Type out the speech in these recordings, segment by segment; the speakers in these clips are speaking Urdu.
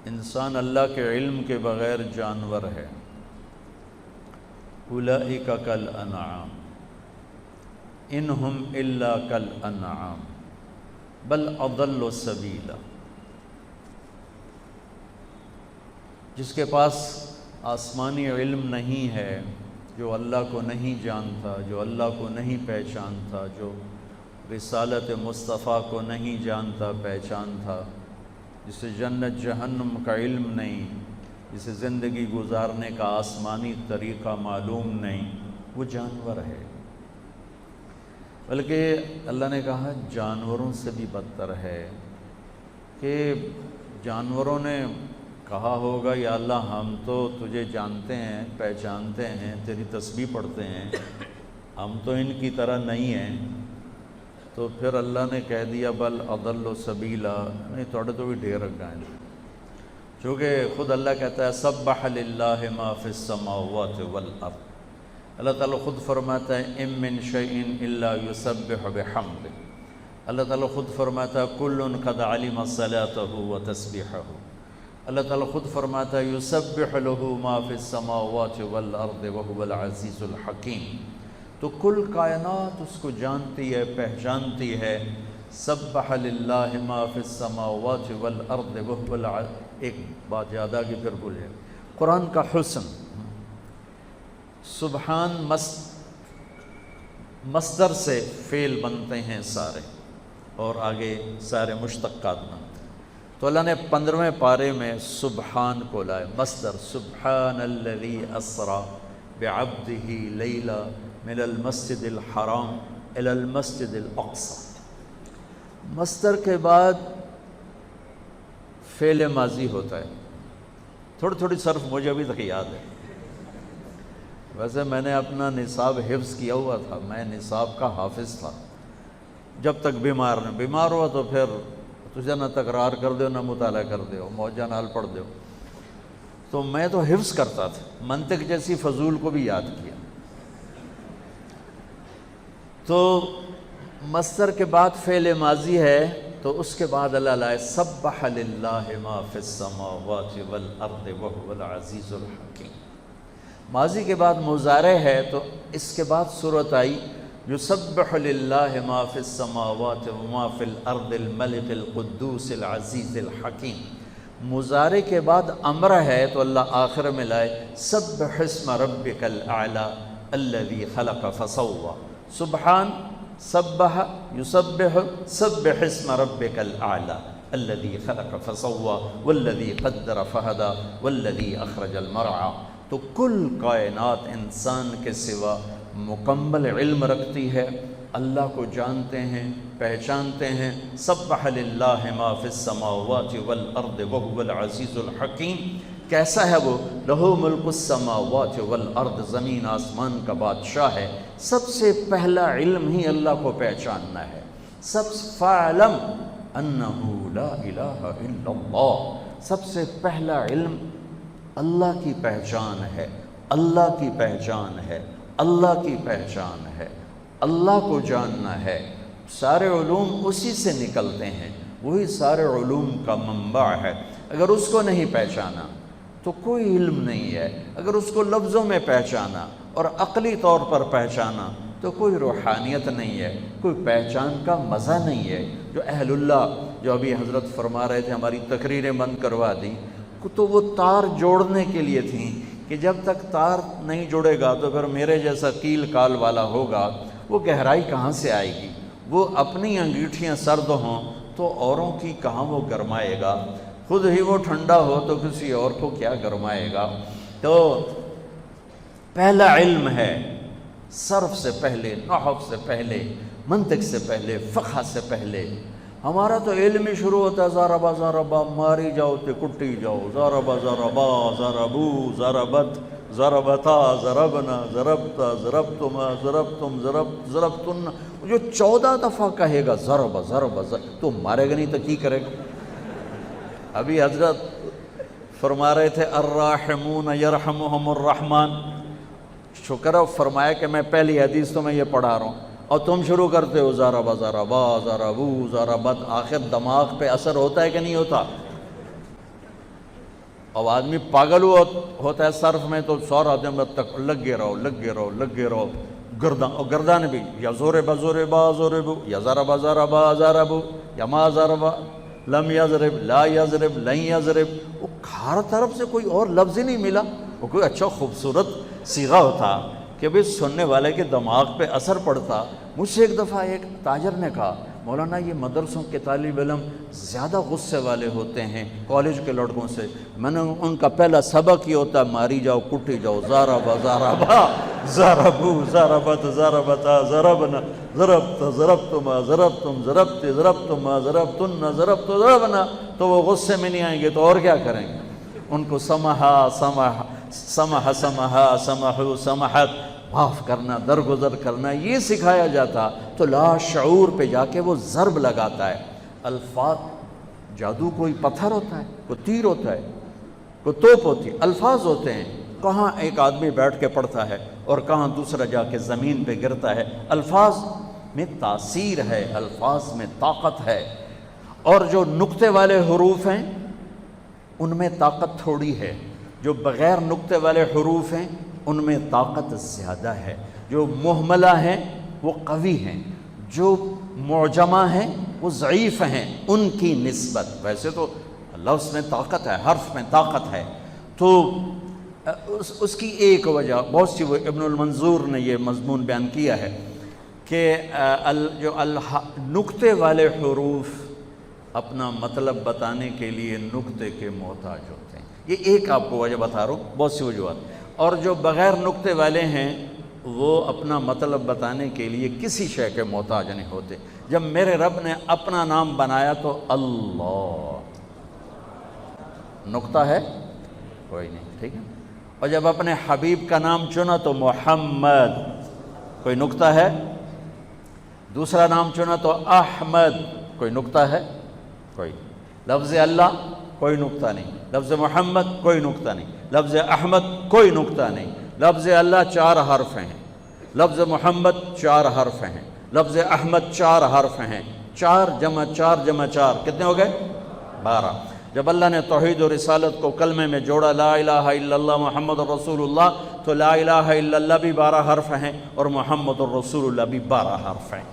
انسان اللہ کے علم کے بغیر جانور ہے۔ اولئک کالانعام انہم الا کالانعام بل اضل سبیلا۔ جس کے پاس آسمانی علم نہیں ہے، جو اللہ کو نہیں جانتا، جو اللہ کو نہیں پہچانتا، جو رسالت مصطفیٰ کو نہیں جانتا پہچانتا، جسے جنت جہنم کا علم نہیں، جسے زندگی گزارنے کا آسمانی طریقہ معلوم نہیں، وہ جانور ہے۔ بلکہ اللہ نے کہا جانوروں سے بھی بدتر ہے، کہ جانوروں نے کہا ہوگا یا اللہ ہم تو تجھے جانتے ہیں، پہچانتے ہیں، تیری تسبیح پڑھتے ہیں، ہم تو ان کی طرح نہیں ہیں۔ تو پھر اللہ نے کہہ دیا بل اضل سبیلا، نہیں تھوڑے تو بھی ڈھیر رکھا ہے، چونکہ خود اللہ کہتا ہے سبح للہ ما فی السماوات والارض۔ اللہ تعالیٰ خود فرماتا ہے ام من شیء الا یسبح بحمدہ۔ اللہ تعالیٰ خود فرماتا ہے کل قد علم صلاتہ وتسبیحہ۔ اللہ تعالیٰ خود فرماتا ہے یسبح لہ ما فی السماوات والارض وہو العزیز الحکیم۔ تو کل کائنات اس کو جانتی ہے، پہچانتی ہے۔ سبح للہ ما فی السماوات والارض وہو ایک بات یاد آ گئی پھر بھولے۔ قرآن کا حسن، سبحان مصدر سے فعل بنتے ہیں سارے، اور آگے سارے مشتقات بنتے ہیں۔ تو اللہ نے 15ویں پارے میں سبحان کو لائے، مصدر سبحان الذی اسری بعبدہ لیلا من المسجد الحرام الی المسجد الاقصی۔ مصدر کے بعد فعل ماضی ہوتا ہے۔ تھوڑی تھوڑی صرف مجھے ابھی تک یاد ہے، ویسے میں نے اپنا نصاب حفظ کیا ہوا تھا، میں نصاب کا حافظ تھا جب تک بیمار ہوا تو پھر تجھے نہ تکرار کر دو نہ مطالعہ کر دو، موجہ نال پڑھ دو۔ تو میں تو حفظ کرتا تھا، منطق جیسی فضول کو بھی یاد کیا۔ تو مصدر کے بعد فعل ماضی ہے، تو اس کے بعد اللہ لائے سبح للہ ما فی السماوات والارض وہو العزیز الحکیم۔ ماضی کے بعد مضارع ہے، تو اس کے بعد صورت آئی یسبح للہ ما فی السماوات وما فی الارض الملک القدوس العزیز الحکیم۔ مضارع کے بعد امر ہے، تو اللہ آخر میں لائے سبح اسم ربک الاعلی الذی خلق فسوی۔ سبحان، سبح، یسبح، سبح اسم ربک الاعلی الذی خلق فسوی والذی قدر فہدی والذی اخرج المرعی۔ تو کل کائنات انسان کے سوا مکمل علم رکھتی ہے، اللہ کو جانتے ہیں، پہچانتے ہیں۔ سبح للہ ما فی السماوات والارض وہو العزیز الحکیم۔ کیسا ہے وہ؟ لہ ملک السماوات والارض، زمین آسمان کا بادشاہ ہے۔ سب سے پہلا علم ہی اللہ کو پہچاننا ہے۔ فاعلم انہ لا الہ الا اللہ، سب سے پہلا علم اللہ کی پہچان ہے، اللہ کی پہچان ہے، اللہ کی پہچان ہے، اللہ کو جاننا ہے۔ سارے علوم اسی سے نکلتے ہیں، وہی سارے علوم کا منبع ہے۔ اگر اس کو نہیں پہچانا تو کوئی علم نہیں ہے، اگر اس کو لفظوں میں پہچانا اور عقلی طور پر پہچانا تو کوئی روحانیت نہیں ہے، کوئی پہچان کا مزہ نہیں ہے۔ جو اہل اللہ، جو ابھی حضرت فرما رہے تھے، ہماری تقریریں بند کروا دی، تو وہ تار جوڑنے کے لیے تھیں کہ جب تک تار نہیں جڑے گا تو پھر میرے جیسا کیل کال والا ہوگا، وہ گہرائی کہاں سے آئے گی؟ وہ اپنی انگیٹھیاں سرد ہوں تو اوروں کی کہاں وہ گرمائے گا؟ خود ہی وہ ٹھنڈا ہو تو کسی اور کو کیا گرمائے گا؟ تو پہلا علم ہے، صرف سے پہلے، نحو سے پہلے، منطق سے پہلے، فقہ سے پہلے۔ ہمارا تو علم ہی شروع ہوتا ہے ضربا ضربا، ماری جاؤ تے کٹی جاؤ، ضربا ضربا، ضربو، ضربت، ضربتا، ضربنا، ضربتا، ضربتما، ضربتم، ضربتن۔ جو 14 دفعہ کہے گا ضربا ضربا تو مارے گا نہیں تو کی کرے گا؟ ابھی حضرت فرما رہے تھے الراحمون یرحمہم الرحمن، شکر ہے فرمایا کہ میں پہلی حدیث تو میں یہ پڑھا رہا ہوں اور تم شروع کرتے ہو ضربا ضربا، ضربو، ضربت۔ آخر دماغ پہ اثر ہوتا ہے کہ نہیں ہوتا؟ اب آدمی پاگل ہوتا ہے صرف میں تو 100 آدم تک لگے رہو گردان بھی یا زور با زور بو یا ضرب ضربو یا ما ضرب لم یضرب لا یضرب لن یضرب، وہ ہر طرف سے کوئی اور لفظ ہی نہیں ملا۔ وہ کوئی اچھا خوبصورت صیغہ ہوتا کہ بھئی سننے والے کے دماغ پہ اثر پڑتا۔ مجھ سے ایک دفعہ ایک تاجر نے کہا مولانا یہ مدرسوں کے طالب علم زیادہ غصے والے ہوتے ہیں کالج کے لڑکوں سے۔ میں نے ان کا پہلا سبق یہ ہوتا ہے ماری جاؤ کٹی جاؤ، ضربا ضربو ضربت ضربتا ضربنا ضربت ضربتما ضربتم ضربت ضربتما ضربتن ضربت ضربنا، تو وہ غصے میں نہیں آئیں گے تو اور کیا کریں گے؟ ان کو سمحا سمحو سمحت، معاف کرنا، درگزر کرنا، یہ سکھایا جاتا تو لا شعور پہ جا کے وہ ضرب لگاتا ہے۔ الفاظ، جادو کوئی پتھر ہوتا ہے، کوئی تیر ہوتا ہے، کوئی توپ ہوتی ہے، الفاظ ہوتے ہیں۔ کہاں ایک آدمی بیٹھ کے پڑھتا ہے اور کہاں دوسرا جا کے زمین پہ گرتا ہے۔ الفاظ میں تاثیر ہے، الفاظ میں طاقت ہے، اور جو نقطے والے حروف ہیں ان میں طاقت تھوڑی ہے، جو بغیر نقطے والے حروف ہیں ان میں طاقت زیادہ ہے۔ جو مہملہ ہیں وہ قوی ہیں، جو معجمہ ہیں وہ ضعیف ہیں ان کی نسبت۔ ویسے تو لفظ میں طاقت ہے، حرف میں طاقت ہے، تو اس کی ایک وجہ بہت سی، وہ ابن المنظور نے یہ مضمون بیان کیا ہے کہ جو نقطے والے حروف اپنا مطلب بتانے کے لیے نقطے کے محتاج ہوتے ہیں۔ یہ ایک آپ کو وجہ بتا رہا ہوں، بہت سی وجوہات۔ اور جو بغیر نقطے والے ہیں وہ اپنا مطلب بتانے کے لیے کسی شے کے محتاج نہیں ہوتے۔ جب میرے رب نے اپنا نام بنایا تو اللہ، نقطہ ہے کوئی نہیں، ٹھیک ہے۔ اور جب اپنے حبیب کا نام چنا تو محمد، کوئی نقطہ ہے۔ دوسرا نام چنا تو احمد، کوئی نقطہ ہے؟ کوئی۔ لفظ اللہ کوئی نقطہ نہیں، لفظ محمد کوئی نقطہ نہیں، لفظ احمد کوئی نقطہ نہیں۔ لفظ اللہ 4 حرف ہیں، لفظ محمد 4 حرف ہیں، لفظ احمد 4 حرف ہیں۔ 4 جمع 4 جمع 4 کتنے ہو گئے؟ 12۔ جب اللہ نے توحید و رسالت کو کلمے میں جوڑا لا الہ الا اللہ محمد الرسول اللہ، تو لا الہ الا اللہ بھی 12 حرف ہیں اور محمد الرسول اللہ بھی 12 حرف ہیں۔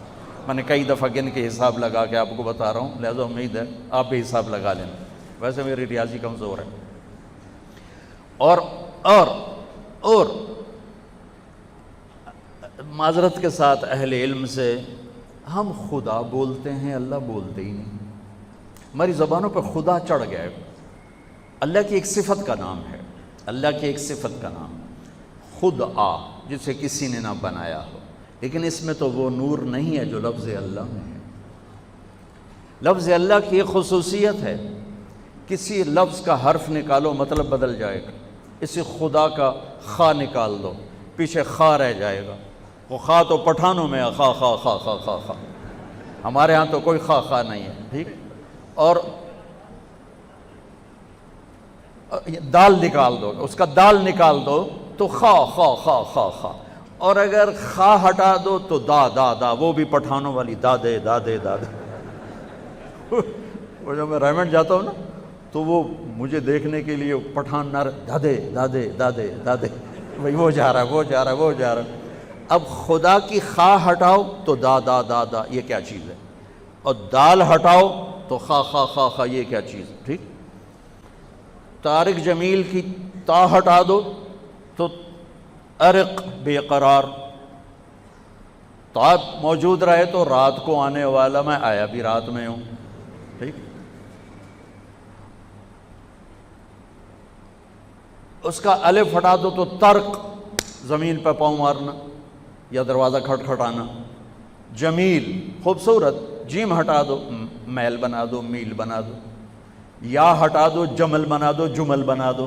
میں نے کئی دفعہ گن کے حساب لگا کے آپ کو بتا رہا ہوں، لہذا امید ہے آپ بھی حساب لگا لینا، ویسے میری ریاضی کمزور ہے۔ اور معذرت کے ساتھ اہل علم سے، ہم خدا بولتے ہیں، اللہ بولتے ہی نہیں۔ ہماری زبانوں پہ خدا چڑھ گیا ہے۔ اللہ کی ایک صفت کا نام ہے، اللہ کی ایک صفت کا نام خدا، جسے کسی نے نہ بنایا ہو، لیکن اس میں تو وہ نور نہیں ہے جو لفظ اللہ میں ہے۔ لفظ اللہ کی ایک خصوصیت ہے، کسی لفظ کا حرف نکالو مطلب بدل جائے گا۔ اسی خدا کا خا نکال دو، پیچھے خا رہ جائے گا۔ وہ خا تو پٹھانوں میں خا خا خا خا خا خا، ہمارے ہاں تو کوئی خا خا نہیں ہے، ٹھیک۔ اور دال نکال دو، اس کا دال نکال دو تو خا خا خا خا خا، اور اگر خا ہٹا دو تو دا دا دا، وہ بھی پٹھانوں والی دادے دادے دادے۔ وہ جب میں ریمنڈ جاتا ہوں نا تو وہ مجھے دیکھنے کے لیے پٹھان نہ دادے دادے دادے دادے، بھائی وہ جا رہا ہے وہ جا رہا ہے وہ جا رہا ہے۔ اب خدا کی خا ہٹاؤ تو دا دا دا دا، یہ کیا چیز ہے؟ اور دال ہٹاؤ تو خا خا خا خا، یہ کیا چیز ہے؟ ٹھیک۔ طارق جمیل کی تا ہٹا دو تو ارق، بے قرار۔ تا موجود رہے تو رات کو آنے والا، میں آیا بھی رات میں ہوں، ٹھیک۔ اس کا الف ہٹا دو تو ترک، زمین پہ پاؤں مارنا یا دروازہ کھٹکھٹانا۔ جمیل، خوبصورت، جیم ہٹا دو میل بنا دو، میل بنا دو۔ یا ہٹا دو جمل بنا دو، جمل بنا دو۔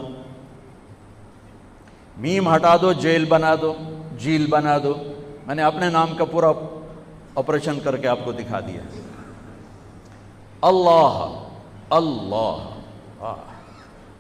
میم ہٹا دو جیل بنا دو، جیل بنا دو۔ میں نے اپنے نام کا پورا آپریشن کر کے آپ کو دکھا دیا۔ اللہ اللہ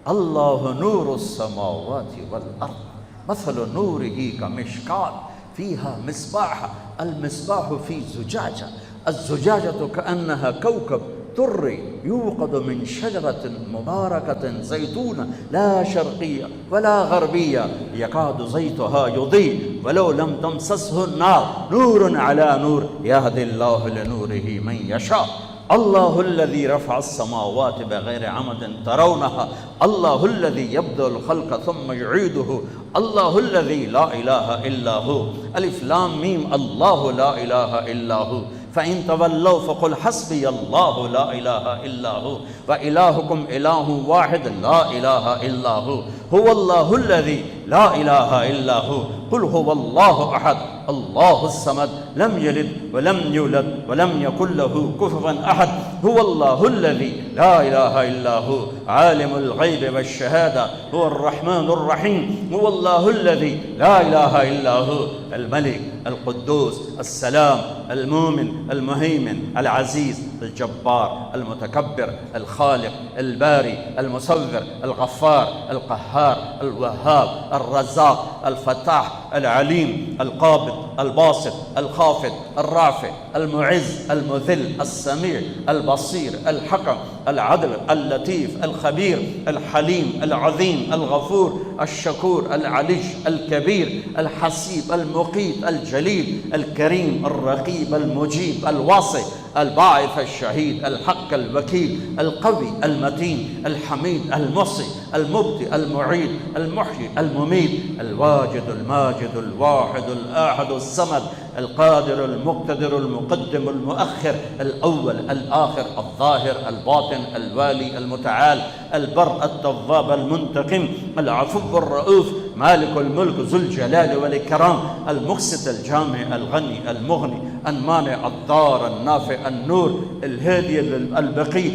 اللہ نور السماوات والارض مثل نورہ کمشکاۃ فیہا مصباح المصباح فی زجاجہ الزجاجۃ کأنہا کوکب الدر يوقد من شجرة مباركة زيتونة لا شرقية ولا غربية يكاد زيتها يضيء ولو لم تمسسه النار نور على نور يهدي الله لنوره من يشاء الله الذي رفع السماوات بغير عمد ترونها الله الذي يبدأ الخلق ثم يعيده الله الذي لا إله إلا هو ألف لام ميم الله لا إله إلا هو فإن تولوا فقل حسبي الله لا إله إلا هو وإلهكم إله واحد لا إله إلا هو هو الله الذي لا إله إلا هو قل هو الله أحد الله الصمد لم يلد ولم يولد ولم يكن له كفوا أحد هو الله الذي لا إله إلا هو عالم الغيب والشهادة هو الرحمن الرحيم هو الله الذي لا إله إلا هو الملك القدوس السلام المؤمن المهيمن العزيز الجبار المتكبر الخالق الباري المصور الغفار القهار الوهاب الرزاق الفتاح العليم القابض الباسط الخافض الرافع المعز المذل السميع البصير الحكم العدل اللطيف الخبير الحليم العظيم الغفور الشكور العلي الكبير الحسيب المقيت الجليل الكريم الرقيب المجيب الواصي الباعث الشهيد الحق الوكيل القوي المتين الحميد المحصي المبدئ المعيد المحيي المميت الواجد الماجد الواحد الآحد الصمد القادر المقتدر المقدم المؤخر الأول الآخر الظاهر الباطن الوالي المتعال البر التواب المنتقم العفو الرؤوف مالك الملك ذو الجلال والإكرام المقسط الجامع الغني المغني المانع الضار النافع النور الهادي البقي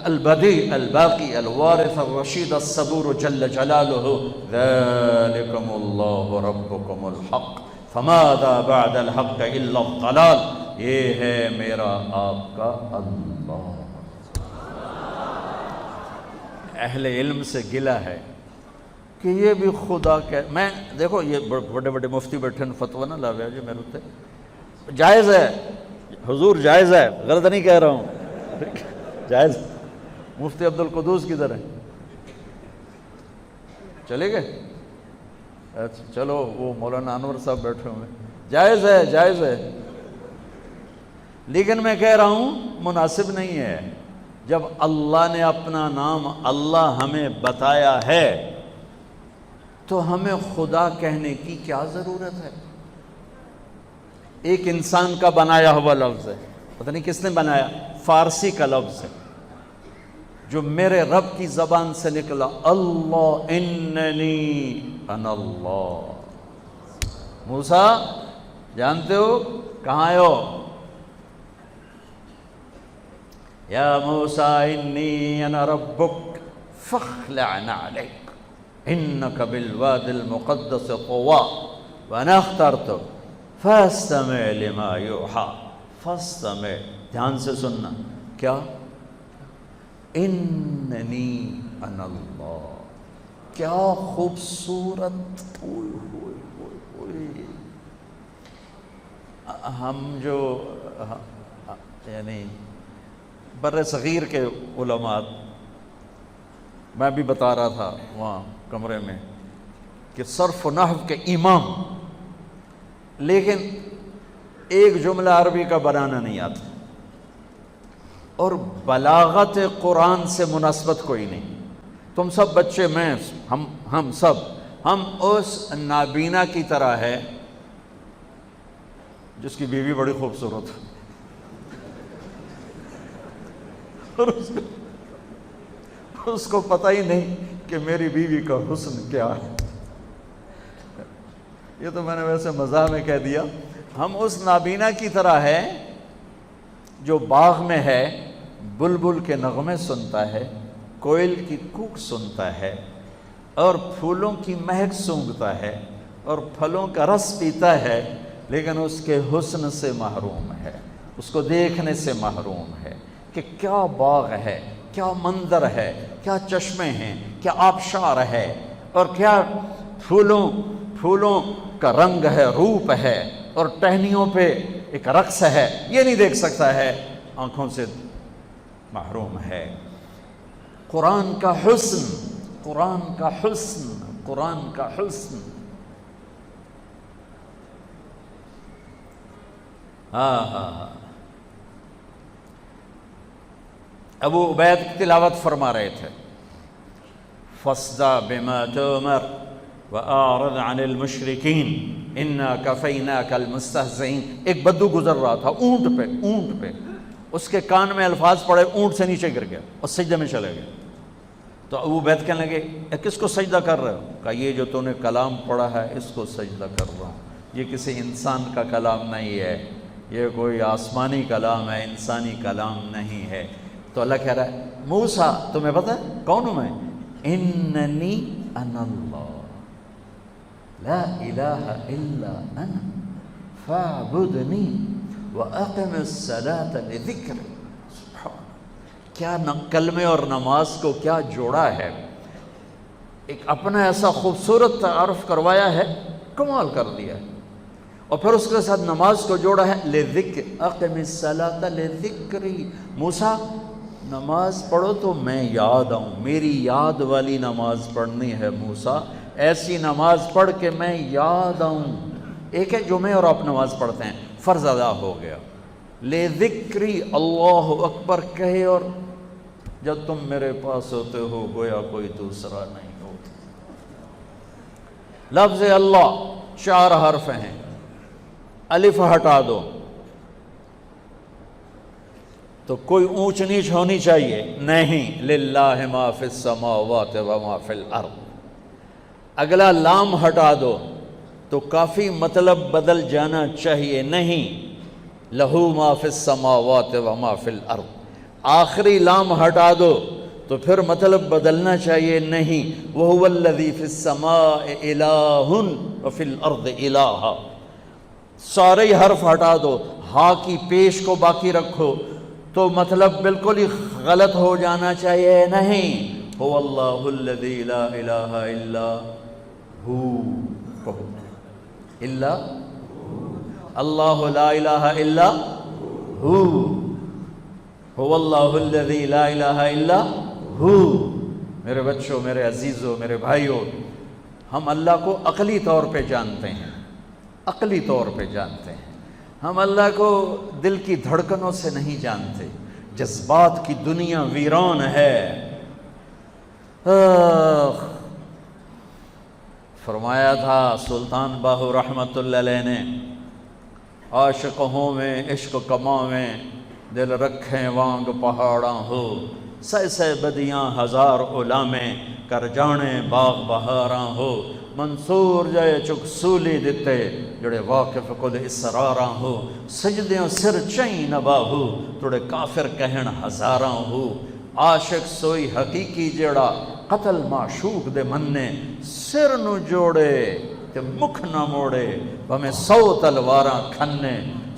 البديع الباقي الوارث الرشيد الصبور جل جلاله ذلكم الله ربكم الحق فماذا بعد الحق الا الضلال یہ ہے میرا آپ کا اللہ۔ اہل علم سے گلہ ہے کہ یہ بھی خدا کہ میں دیکھو یہ بڑے بڑے مفتی بیٹھے فتویٰ نہ لاوے جی میرے اتنے جائز ہے حضور جائز ہے غلط نہیں کہہ رہا ہوں جائز۔ مفتی عبدالقدوس کدھر ہے؟ چلے گئے؟ اچھا چلو وہ مولانا انور صاحب بیٹھے ہوئے۔ جائز ہے جائز ہے، لیکن میں کہہ رہا ہوں مناسب نہیں ہے۔ جب اللہ نے اپنا نام اللہ ہمیں بتایا ہے تو ہمیں خدا کہنے کی کیا ضرورت ہے؟ ایک انسان کا بنایا ہوا لفظ ہے، پتہ نہیں کس نے بنایا، فارسی کا لفظ ہے جو میرے رب کی زبان سے نکلا، اللہ اننی انا اللہ۔ موسیٰ جانتے ہو کہاں آئے ہو؟ یا موسیٰ انی انا ربک فاخلع نعلیک انک بالواد المقدس طویٰ وانا اخترتک فاستمع لما یوحیٰ۔ فاستمع، دھیان سے سننا، کیا؟ اننی انا اللہ۔ کیا خوبصورت، ہم جو یعنی بر صغیر کے علماء، میں بھی بتا رہا تھا وہاں کمرے میں کہ صرف و نحو کے امام، لیکن ایک جملہ عربی کا بنانا نہیں آتا، اور بلاغت قرآن سے مناسبت کوئی نہیں۔ تم سب بچے، میں، ہم سب، ہم اس نابینا کی طرح ہے جس کی بیوی بڑی خوبصورت ہے اور اس کو پتہ ہی نہیں کہ میری بیوی کا حسن کیا ہے۔ یہ تو میں نے ویسے مزاح میں کہہ دیا۔ ہم اس نابینا کی طرح ہے جو باغ میں ہے، بلبل کے نغمے سنتا ہے، کوئل کی کوک سنتا ہے، اور پھولوں کی مہک سونگھتا ہے، اور پھلوں کا رس پیتا ہے، لیکن اس کے حسن سے محروم ہے، اس کو دیکھنے سے محروم ہے کہ کیا باغ ہے، کیا منظر ہے، کیا چشمے ہیں، کیا آبشار ہے، اور کیا پھولوں کا رنگ ہے، روپ ہے، اور ٹہنیوں پہ ایک رقص ہے۔ یہ نہیں دیکھ سکتا ہے آنکھوں سے محروم ہے۔ قرآن کا حسن، قرآن کا حسن، قرآن کا حسن۔ ہاں ہاں ہاں، ابو عبید کی تلاوت فرما رہے تھے، فَاصْدَعْ بِمَا تُؤْمَرُ وَأَعْرِضْ عَنِ الْمُشْرِكِينَ إِنَّا كَفَيْنَاكَ الْمُسْتَهْزِئِينَ۔ ایک بدو گزر رہا تھا اونٹ پہ، اس کے کان میں الفاظ پڑے، اونٹ سے نیچے گر گیا اور سجدے میں چلے گئے۔ تو ابو عبید کہنے لگے کس کو سجدہ کر رہے ہو؟ کہا یہ جو تو نے کلام پڑھا ہے اس کو سجدہ کر رہا ہوں، یہ کسی انسان کا کلام نہیں ہے، یہ کوئی آسمانی کلام ہے، انسانی کلام نہیں ہے۔ تو اللہ کہہ رہا ہے موسیٰ تمہیں پتہ ہے کون ہوں میں؟ اننی انا اللہ لا الہ الا انا فاعبدنی واقم الصلاۃ لذکری۔ کیا کلمے اور نماز کو کیا جوڑا ہے، ایک اپنا ایسا خوبصورت تعارف کروایا ہے، کمال کر دیا ہے، اور پھر اس کے ساتھ نماز کو جوڑا ہے لذکر، اقم الصلاۃ لذکری۔ موسیٰ نماز پڑھو تو میں یاد آؤں، میری یاد والی نماز پڑھنی ہے موسیٰ، ایسی نماز پڑھ کے میں یاد آؤں۔ ایک ہے جو میں اور آپ نماز پڑھتے ہیں، فرض ادا ہو گیا، لذکری اللہ اکبر کہے، اور جب تم میرے پاس ہوتے ہو گویا کوئی دوسرا نہیں ہوتا۔ لفظ اللہ 4 حرف ہیں، الف ہٹا دو تو کوئی اونچ نیچ ہونی چاہیے نہیں، للہ ما فی السماوات و ما فی الارض۔ اگلا لام ہٹا دو تو کافی مطلب بدل جانا چاہیے نہیں، لہو ما فی السماوات و ما فی الارض۔ آخری لام ہٹا دو تو پھر مطلب بدلنا چاہیے نہیں، وہو الذی فی السماء الہ وفی الارض الہ۔ سارے حرف ہٹا دو، ہا کی پیش کو باقی رکھو تو مطلب بالکل ہی غلط ہو جانا چاہیے نہیں، هو اللہ الذی لا الہ الا ہو، الا اللہ لا الہ الا هو اللہ الذی لا الہ الا ہو۔ میرے بچوں، میرے عزیزوں، میرے بھائیوں، ہم اللہ کو عقلی طور پہ جانتے ہیں، عقلی طور پہ جانتے ہیں، ہم اللہ کو دل کی دھڑکنوں سے نہیں جانتے۔ جذبات کی دنیا ویران ہے۔ فرمایا تھا سلطان باہو رحمت اللہ علیہ نے، عاشق ہوں میں عشق کماں میں، دل رکھیں وانگ پہاڑاں ہو، سہ سہ بدیاں ہزار علامیں، کر جانے باغ بہاراں ہو، منصور جائے چک سولی دتے، جڑے واقف کل اسراراں ہو، سجدیاں سر چیں نباہو، توڑے کافر کہن ہزاراں ہو، عاشق سوئی حقیقی جڑا، قتل معشوق دے مننے، سر نو جوڑے تے مکھ نہ موڑے، بھمیں 100 تلواراں کھنے،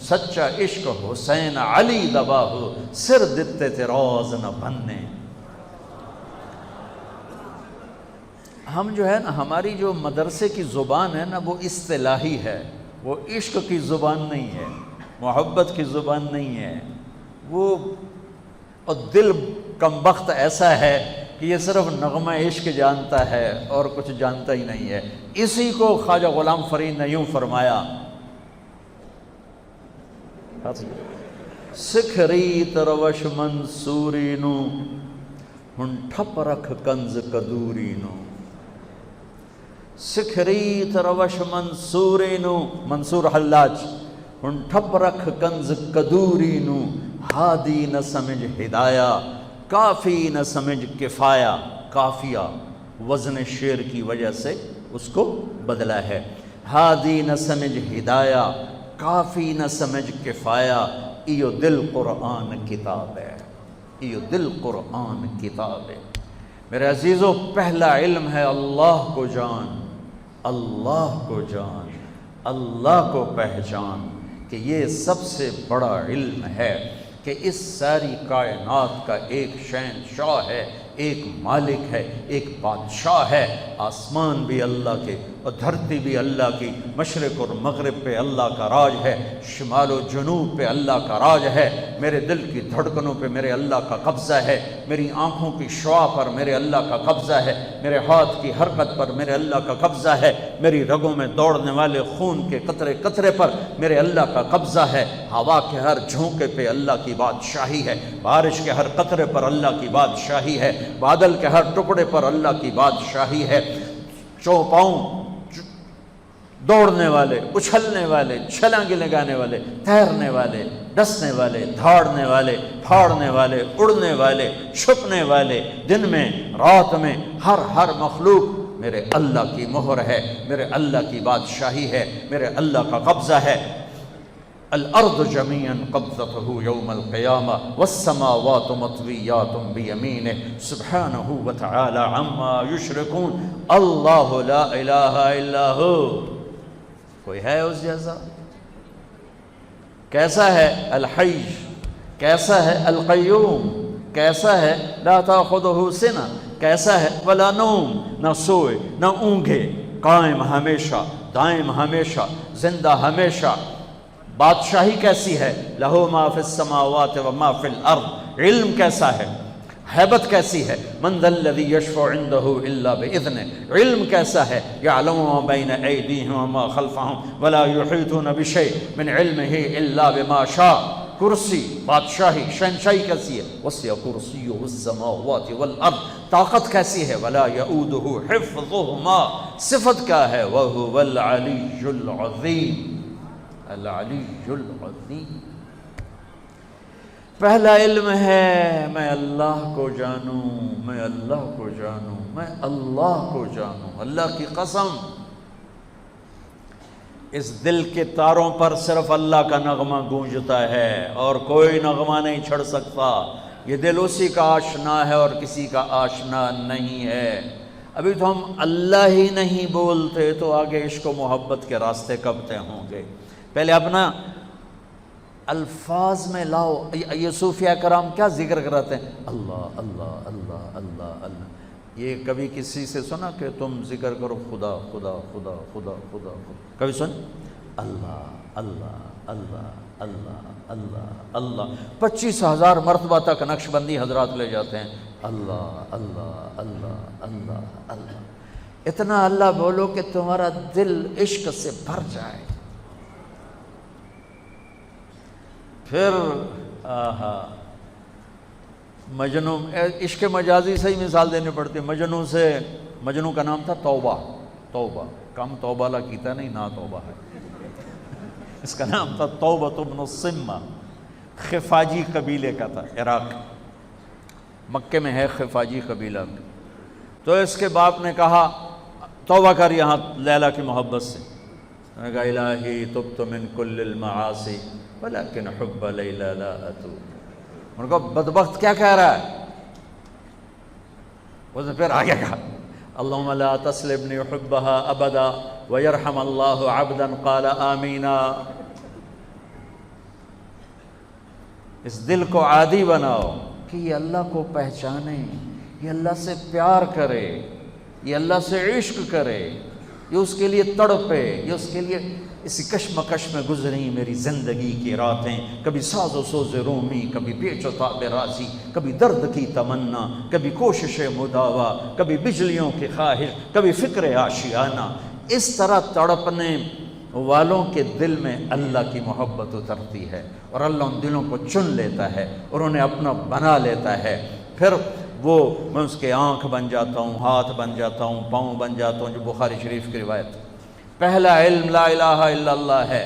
سچا عشق حسین علی دباہو، سر دتے تے روز نہ بننے۔ ہم جو ہے نا، ہماری جو مدرسے کی زبان ہے نا، وہ اصطلاحی ہے، وہ عشق کی زبان نہیں ہے، محبت کی زبان نہیں ہے، وہ اور دل کمبخت ایسا ہے کہ یہ صرف نغمہ عشق جانتا ہے اور کچھ جانتا ہی نہیں ہے۔ اسی کو خواجہ غلام فرید نے یوں فرمایا، سکھ ریت روش منصوری نو، ہن ٹھپ رکھ کنز کدوری نو، سکھ ریت روش منصوری نو، منصور حلاج، ہن ٹھپ رکھ کنز کدوری نو، ہادی نہ سمجھ ہدایہ، کافی نہ سمجھ کفایہ، کافیہ وزن شعر کی وجہ سے اس کو بدلا ہے، ہادی نہ سمجھ ہدایہ، کافی نہ سمجھ کفایہ، ایو دل قرآن کتاب ہے، ایو دل قرآن کتاب ہے۔ میرے عزیزو، پہلا علم ہے اللہ کو جان، اللہ کو جان، اللہ کو پہچان، کہ یہ سب سے بڑا علم ہے کہ اس ساری کائنات کا ایک شہنشاہ ہے، ایک مالک ہے، ایک بادشاہ ہے، آسمان بھی اللہ کے اور دھرتی بھی اللہ کی، مشرق اور مغرب پہ اللہ کا راج ہے، شمال و جنوب پہ اللہ کا راج ہے، میرے دل کی دھڑکنوں پہ میرے اللہ کا قبضہ ہے، میری آنکھوں کی شعاع پر میرے اللہ کا قبضہ ہے، میرے ہاتھ کی حرکت پر میرے اللہ کا قبضہ ہے، میری رگوں میں دوڑنے والے خون کے قطرے قطرے پر میرے اللہ کا قبضہ ہے، ہوا کے ہر جھونکے پہ اللہ کی بادشاہی ہے، بارش کے ہر قطرے پر اللہ کی بادشاہی ہے، بادل کے ہر ٹکڑے پر اللہ کی بادشاہی ہے۔ چوپاؤں دوڑنے والے، اچھلنے والے، چھلانگیں لگانے والے، تیرنے والے، ڈسنے والے، دھاڑنے والے، پھاڑنے والے، اڑنے والے، چھپنے والے، دن میں رات میں، ہر مخلوق میرے اللہ کی مہر ہے، میرے اللہ کی بادشاہی ہے، میرے اللہ کا قبضہ ہے۔ الارض جميعا قبضته يوم القيامة والسماوات مطويات بيمينه سبحانه وتعالى عما يشركون اللہ لا الہ الا ہو۔ کوئی ہے اس جیسا؟ کیسا ہے الحی، کیسا ہے القیوم، کیسا ہے لا تاخذہ سنہ، کیسا ہے ولا نوم، نہ سوئے نہ اونگے، قائم ہمیشہ، دائم ہمیشہ، زندہ ہمیشہ۔ بادشاہی کیسی ہے؟ لہو ما فی السماوات و ما فی الارض، علم کیسا ہے، ہیبت کیسی ہے؟ من ذا الذی یشفع عندہ الا باذنہ، علم کیسا ہے؟ یعلم ما بین ایدیہم وما خلفہم ولا یحیطون بشیء من علمہ الا بما شاء۔ کرسی، بادشاہی، شہنشاہی کیسی ہے؟ وسع کرسیہ السماوات والارض، طاقت کیسی ہے؟ ولا یؤودہ حفظہما، صفت کیا ہے؟ وہو العلی العظیم، العلی العظیم۔ پہلا علم ہے میں اللہ کو جانوں، میں اللہ کو جانوں، میں اللہ کو جانوں۔ اللہ کی قسم اس دل کے تاروں پر صرف اللہ کا نغمہ گونجتا ہے اور کوئی نغمہ نہیں چھڑ سکتا۔ یہ دل اسی کا آشنا ہے اور کسی کا آشنا نہیں ہے۔ ابھی تو ہم اللہ ہی نہیں بولتے تو آگے عشق و محبت کے راستے کب طے ہوں گے؟ پہلے اپنا الفاظ میں لاؤ۔ یہ صوفیہ کرام کیا ذکر کراتے ہیں؟ اللہ اللہ اللہ اللہ اللہ۔ یہ کبھی کسی سے سنا کہ تم ذکر کرو خدا خدا خدا خدا خدا خدا؟ کبھی سن؟ اللہ اللہ اللہ اللہ اللہ اللہ، 25,000 مرتبہ تک نقش بندی حضرات لے جاتے ہیں۔ اللہ اللہ اللہ اللہ اللہ، اتنا اللہ بولو کہ تمہارا دل عشق سے بھر جائے۔ پھر مجنوں، عشق مجازی سے ہی مثال دینی پڑتی ہے۔ مجنوں کا نام تھا توبہ، توبہ کم توبہ لا کیتا نہیں، نہ توبہ ہے، اس کا نام تھا توبہ بن الصمہ، خفاجی قبیلے کا تھا، عراق، مکے میں ہے خفاجی قبیلہ۔ تو اس کے باپ نے کہا توبہ کر یہاں لیلا کی محبت سے۔ میں نے کہا الہی تبت من کل المعاصی ولیکن حب لیلا لا اتوب۔ انہوں نے کہا بدبخت کیا کہہ رہا ہے؟ اس نے پھر آگے کہا اللہم لا تسلبنی حبها ابدا ویرحم اللہ عبدا قال آمینا۔ اس دل کو عادی بناؤ کہ یہ اللہ کو پہچانے، یہ اللہ سے پیار کرے، یہ اللہ سے عشق کرے، یہ اس کے لیے تڑپے، یہ اس کے لیے اسی کشمکش میں گزری میری زندگی کی راتیں، کبھی ساز و سوز رومی، کبھی پیچ و تاب راضی، کبھی درد کی تمنا، کبھی کوشش مداوا، کبھی بجلیوں کی خواہش، کبھی فکر آشیانہ۔ اس طرح تڑپنے والوں کے دل میں اللہ کی محبت اترتی ہے اور اللہ ان دلوں کو چن لیتا ہے اور انہیں اپنا بنا لیتا ہے۔ پھر وہ میں اس کے آنکھ بن جاتا ہوں، ہاتھ بن جاتا ہوں، پاؤں بن جاتا ہوں، جو بخاری شریف کی روایت۔ پہلا علم لا الہ الا اللہ ہے،